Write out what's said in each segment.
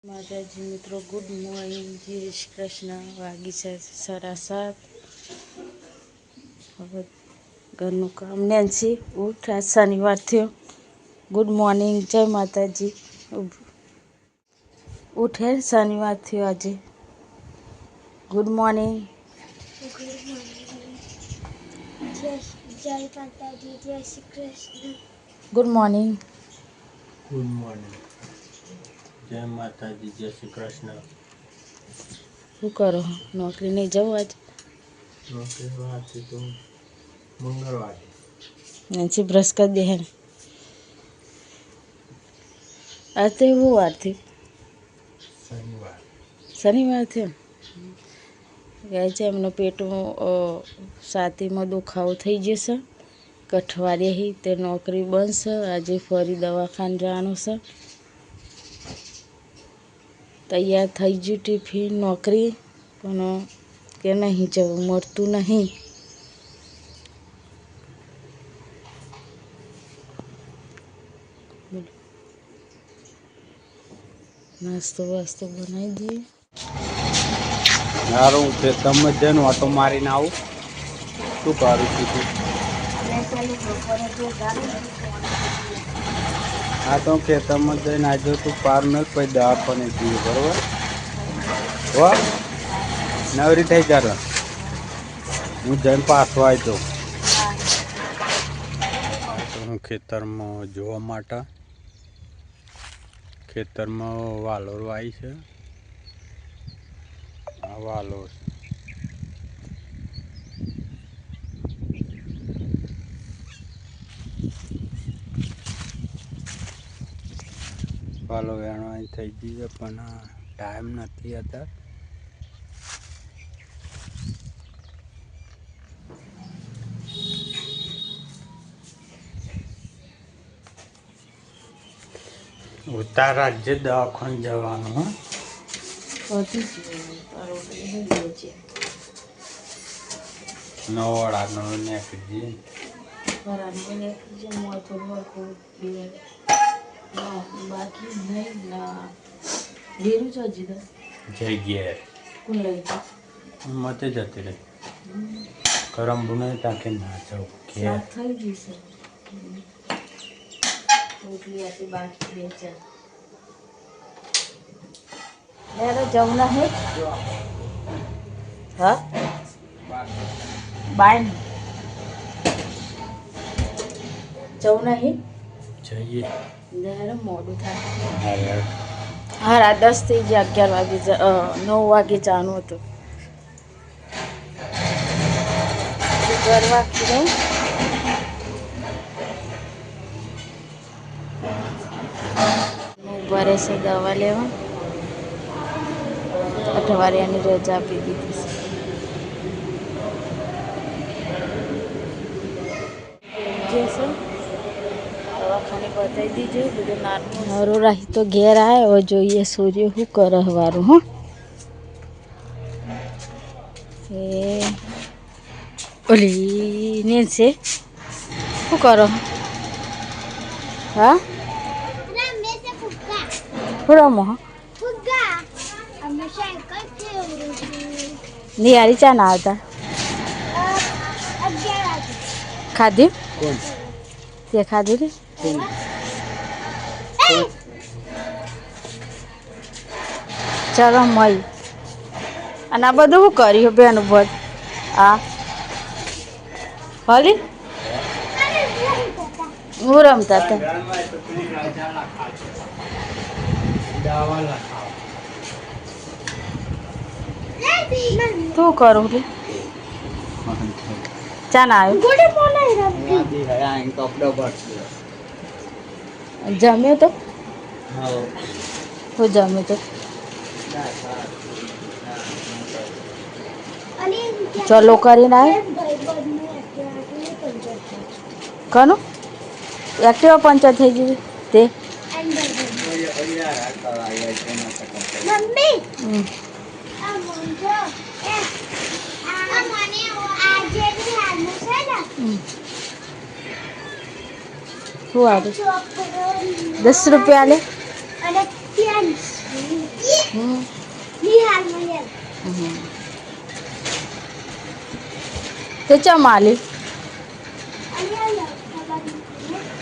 માતાજી મિત્રો, good morning. જય શ્રી કૃષ્ણ. વાગી છે 7:30. હવે ઘરનું કામ નેન્સી ઉઠ. આજ શનિવાર થયો. Good morning. જય માતાજી. ઉઠે, શનિવાર થયો આજે. Good morning. જય માતાજી. જય Shri Krishna. Good morning. Good morning. જય માતાજી. જય શ્રી કૃષ્ણ. શું કરો? નોકરી નહીં જવું આજ? નોકરી વારથી તો મંગળવાર. નેન્સી બ્રશ કરી દે. હે આજ તો એવું વારથી શનિવાર. શનિવાર થયો. કહે છે એમનો પેટમાં છાતીમાં દુખાવો થઈ જશે. કઠવાડિયે તે નોકરી બંધ છે. આજે ફરી દવાખાને જવાનું છે. તૈયાર થઈ ગયું ટિફિન, નોકરી, પણ કે નહીં જવું, મળતું નહીં. નાસ્તો વાસ્તો બનાવી દઈએ. યાર હું ખેતરમાં જઈને ઓટો મારીને આવું. શું કરું છું? હા તો ખેતરમાં જઈને આજે તું પાર ન પછી દવાખાને જઈએ, બરોબર? હો નવરી થઈ ચાલો, હું જઈને પાછો આવી જાઉં. હું ખેતરમાં જોવા માટે ખેતરમાં વાલોર વાવી છે. આ વાલોર વાલો વેણવાની થઈ ગઈ છે, પણ ટાઈમ નથી અત્યારે. ઉતાર રાજ્ય દવાખાને જવાનું. નવાડાનો નેકજી બાકી નહીં ના ઘેરું છો જીધા જગ્યાએ કોણ લઈ મતે જતી રહી. કરંબુ નહીં તાકે ના જાઉં ઘેર. થઈ જશે. રોટલી આપી બાકી બે ચાર. યાર જવું નહીં. હા બાય નહીં જવું નહીં. જઈએ યાર મોડું થાય. હા હા રાત 10 થઈ ગયા. 11 વાગે 9 વાગે જવાનું હતું. કરવા કીધું ઉભા રહેશે દવા લેવા. અઠવાડિયાની રજા આપી દીધી છે. દવાખાને બતાવી દીધું બધું. નાનું નરો રાહી તો ઘેર આવે. હવે જોઈએ સૂર્ય શું કરે હવારું. હો એ ઓલી ને છે શું કરો? હા શું રમો? નિહારી ચા ના આવતા ખાધી? તે ખાધી ને? ચલો મય. અને આ બધું શું કર્યું બેન? ભજ હા હલી હું રમતા હતા. શું કરું રે? ચા ના આવ્યો? જમ્યો તો? હું જમ્યો તો ચલો કરીને આવ્યો. કનું એક્ટિવા પંચર થઈ ગયું તે? શું આવ્યું? 10 રૂપિયા લે. નિહાલ મયલ તે ચમ આલી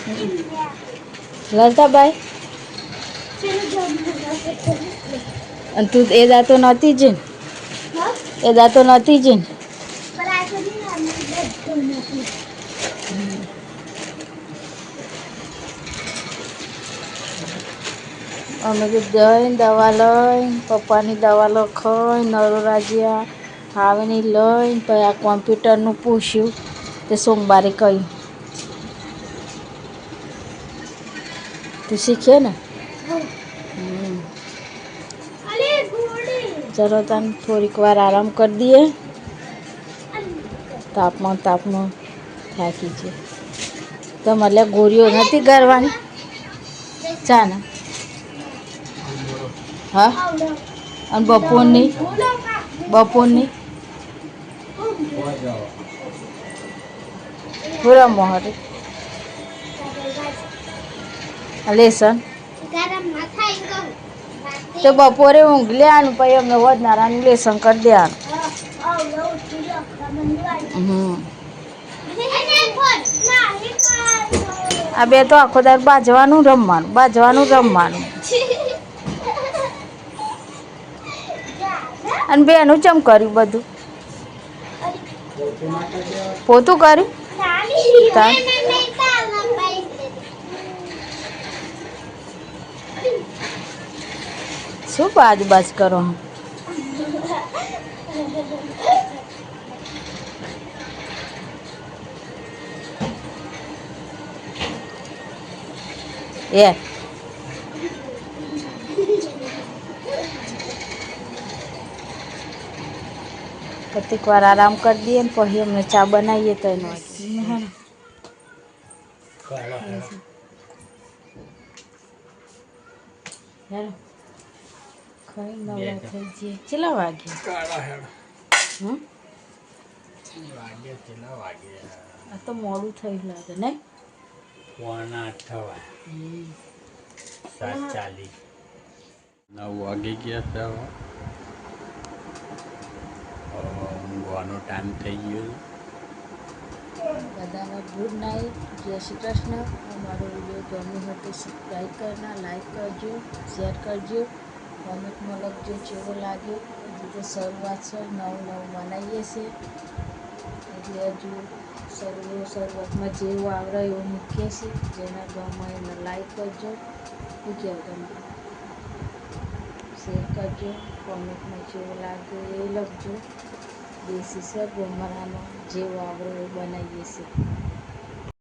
અહીંયા લલતાબાઈ ચલો જમ અને તું એ દાતો નહોતી જ ને? હા એ દાતો નહોતી જ ને? પર આ તો નિહાલ બધું નથી અમે તો જઈને દવા લઈને પપ્પાની દવા લખાઈને નરોરાજ્યા આવીને લઈને પછી આ કોમ્પ્યુટરનું પૂછ્યું તે સોમવારે કહ્યું તું શીખે ને અલે ગોડી ચલો તને થોડીક વાર આરામ કરી દઈએ તાપમાં થાકી છે તમારે ગોળીઓ નથી કરવાની ચા ને હા આવડો અને બપોરની પૂરા મોહરે લેસન ગરમ માથા ઇંગમ તો બપોરે ઊંઘ લેવાનું પછી અમને વધનારાનું લેસન કરી દેવાનું આવડો ઉઠ્યો તમને હમ અને ફોન મારી આ બે તો આખો દાર બાજવાનું રમવાનું અને બેનું ચમ કર્યું બધું પોતું કર્યું તાર? શું બાજ કરો હમ એ કેટલીક વાર આરામ કરી દઈએ ને પછી અમને ચા બનાવીએ તો એનો ખાઈ નવરા થઈ જઈએ કેટલા વાગે હમ આ તો મોડું થયું લાગે ને 7:40 9 વાગી ગયા છે હવે ઊંઘવાનો ટાઈમ થઈ ગયો બધાને ગુડ નાઇટ જય શ્રી કૃષ્ણ અમારો વિડીયો ગમ્યો હોય તો સબસ્ક્રાઈબ કરના લાઈક કરજો શેર કરજો કોમેન્ટમાં લખજો કેવો લાગ્યો હજુ તો શરૂઆત છે નવું બનાવીએ છીએ એટલે હજુ શરૂઆતમાં જેવું આવડે એવું મૂકીએ છીએ જેના ગમે એને લાઈક કરજો શું કહેવું તમે શેર કરજો કોમેન્ટમાં જેવું લાગ્યું એ લખજો દેશી છે ગમરાનો જેવું આવડે એવું બનાવીએ છીએ